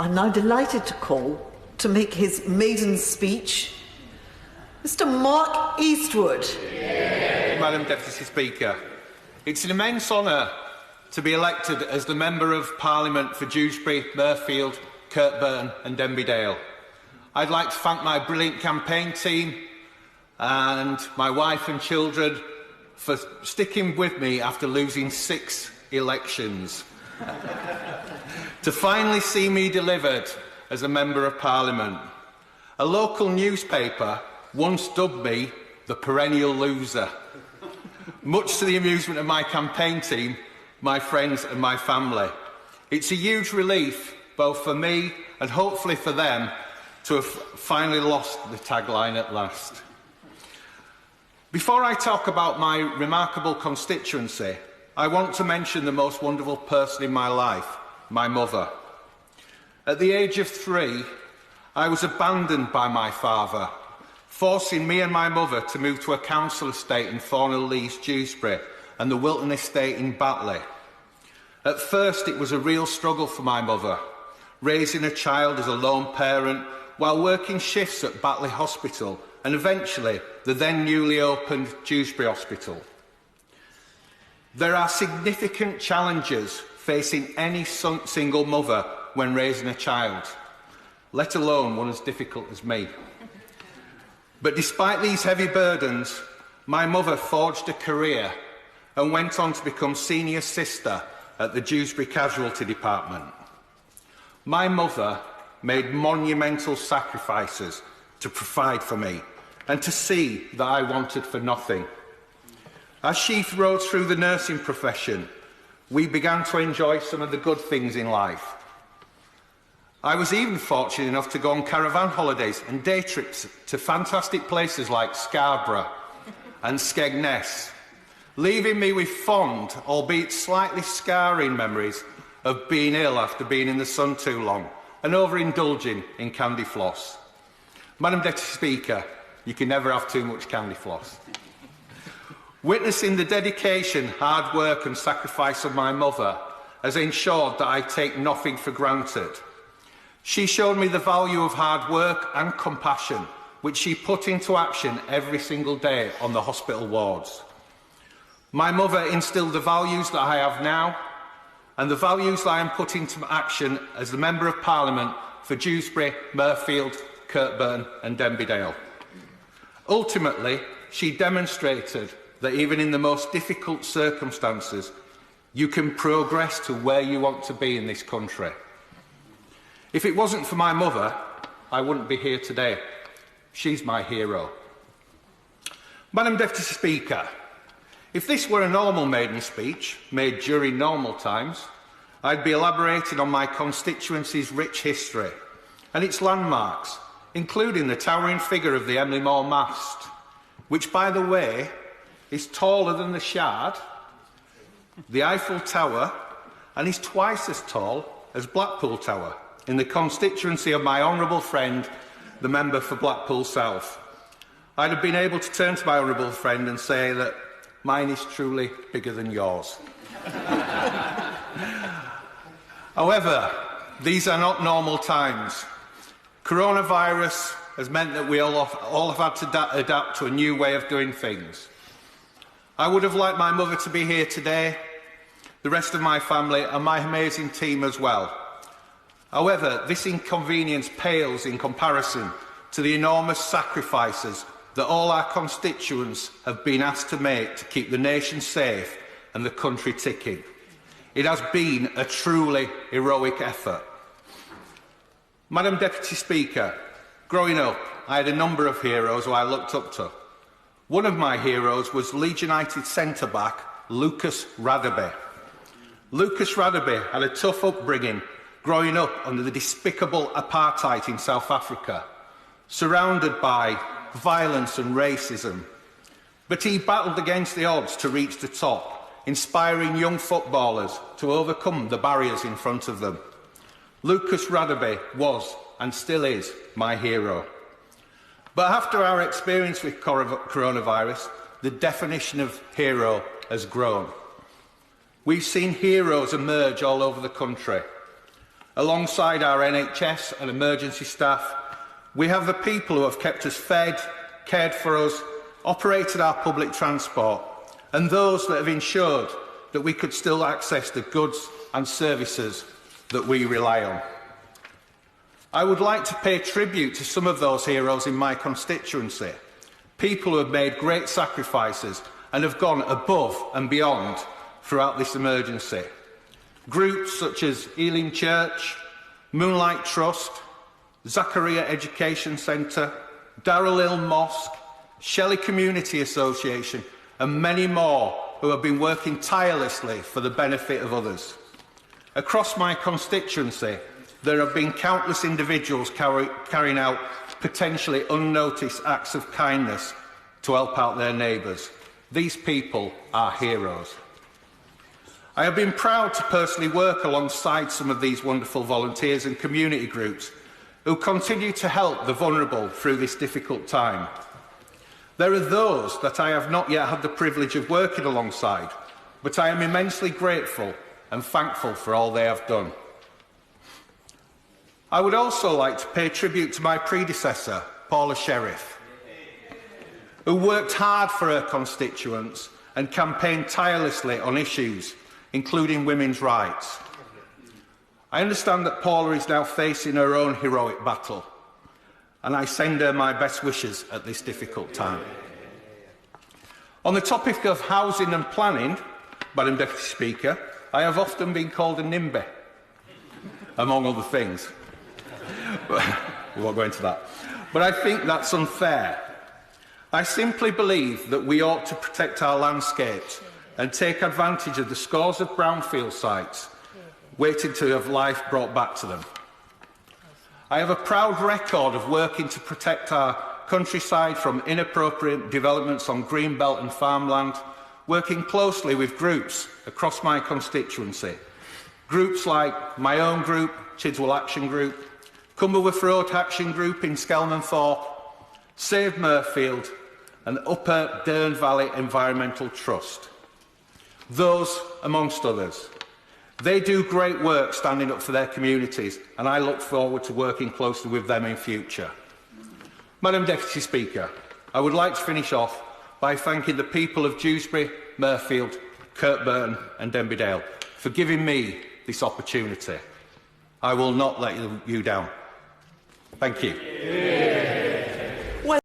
I'm now delighted to call to make his maiden speech Mr. Mark Eastwood. Madam Deputy Speaker, it's an immense honour to be elected as the Member of Parliament for Dewsbury, Mirfield, Kirkburton and Denby. I'd like to thank my brilliant campaign team and my wife and children for sticking with me after losing 6 elections. To finally see me delivered as a Member of Parliament. A local newspaper once dubbed me the perennial loser, much to the amusement of my campaign team, my friends and my family. It's a huge relief, both for me and hopefully for them, to have finally lost the tagline at last. Before I talk about my remarkable constituency, I want to mention the most wonderful person in my life, my mother. At the age of 3, I was abandoned by my father, forcing me and my mother to move to a council estate in Thornhill Lees, Dewsbury, and the Wilton estate in Batley. At first, it was a real struggle for my mother, raising a child as a lone parent while working shifts at Batley Hospital and eventually the then newly opened Dewsbury Hospital. There are significant challenges facing any single mother when raising a child, let alone one as difficult as me. But despite these heavy burdens, my mother forged a career and went on to become senior sister at the Dewsbury Casualty Department. My mother made monumental sacrifices to provide for me and to see that I wanted for nothing. As she rose through the nursing profession, we began to enjoy some of the good things in life. I was even fortunate enough to go on caravan holidays and day trips to fantastic places like Scarborough and Skegness, leaving me with fond, albeit slightly scarring memories of being ill after being in the sun too long and overindulging in candy floss. Madam Deputy Speaker, you can never have too much candy floss. Witnessing the dedication, hard work and sacrifice of my mother has ensured that I take nothing for granted. She showed me the value of hard work and compassion, which she put into action every single day on the hospital wards. My mother instilled the values that I have now and the values that I am putting into action as the Member of Parliament for Dewsbury, Mirfield, Kirkburton and Denby. Ultimately, she demonstrated that even in the most difficult circumstances, you can progress to where you want to be in this country. If it wasn't for my mother, I wouldn't be here today. She's my hero. Madam Deputy Speaker, if this were a normal maiden speech, made during normal times, I'd be elaborating on my constituency's rich history and its landmarks, including the towering figure of the Emily Moor mast, which, by the way, is taller than the Shard, the Eiffel Tower, and is twice as tall as Blackpool Tower, in the constituency of my honourable friend, the member for Blackpool South. I'd have been able to turn to my honourable friend and say that mine is truly bigger than yours. However, these are not normal times. Coronavirus has meant that we all have had to adapt to a new way of doing things. I would have liked my mother to be here today, the rest of my family and my amazing team as well. However, this inconvenience pales in comparison to the enormous sacrifices that all our constituents have been asked to make to keep the nation safe and the country ticking. It has been a truly heroic effort. Madam Deputy Speaker, growing up, I had a number of heroes who I looked up to. One of my heroes was Leeds United centre-back Lucas Radebe. Lucas Radebe had a tough upbringing growing up under the despicable apartheid in South Africa, surrounded by violence and racism. But he battled against the odds to reach the top, inspiring young footballers to overcome the barriers in front of them. Lucas Radebe was, and still is, my hero. But after our experience with coronavirus, the definition of hero has grown. We've seen heroes emerge all over the country. Alongside our NHS and emergency staff, we have the people who have kept us fed, cared for us, operated our public transport, and those that have ensured that we could still access the goods and services that we rely on. I would like to pay tribute to some of those heroes in my constituency, people who have made great sacrifices and have gone above and beyond throughout this emergency. Groups such as Ealing Church, Moonlight Trust, Zachariah Education Centre, Darrell Hill Mosque, Shelley Community Association and many more who have been working tirelessly for the benefit of others. Across my constituency, there have been countless individuals carrying out potentially unnoticed acts of kindness to help out their neighbours. These people are heroes. I have been proud to personally work alongside some of these wonderful volunteers and community groups who continue to help the vulnerable through this difficult time. There are those that I have not yet had the privilege of working alongside, but I am immensely grateful and thankful for all they have done. I would also like to pay tribute to my predecessor, Paula Sheriff, who worked hard for her constituents and campaigned tirelessly on issues, including women's rights. I understand that Paula is now facing her own heroic battle, and I send her my best wishes at this difficult time. On the topic of housing and planning, Madam Deputy Speaker, I have often been called a NIMBY, among other things. We won't go into that. But I think that's unfair. I simply believe that we ought to protect our landscapes and take advantage of the scores of brownfield sites waiting to have life brought back to them. I have a proud record of working to protect our countryside from inappropriate developments on greenbelt and farmland, working closely with groups across my constituency. Groups like my own group, Chidswell Action Group, Cumberworth Road Action Group in Skelmanthorpe, Save Mirfield and Upper Dearne Valley Environmental Trust. Those amongst others. They do great work standing up for their communities, and I look forward to working closely with them in future. Madam Deputy Speaker, I would like to finish off by thanking the people of Dewsbury, Mirfield, Kirkburton and Denby for giving me this opportunity. I will not let you down. Thank you.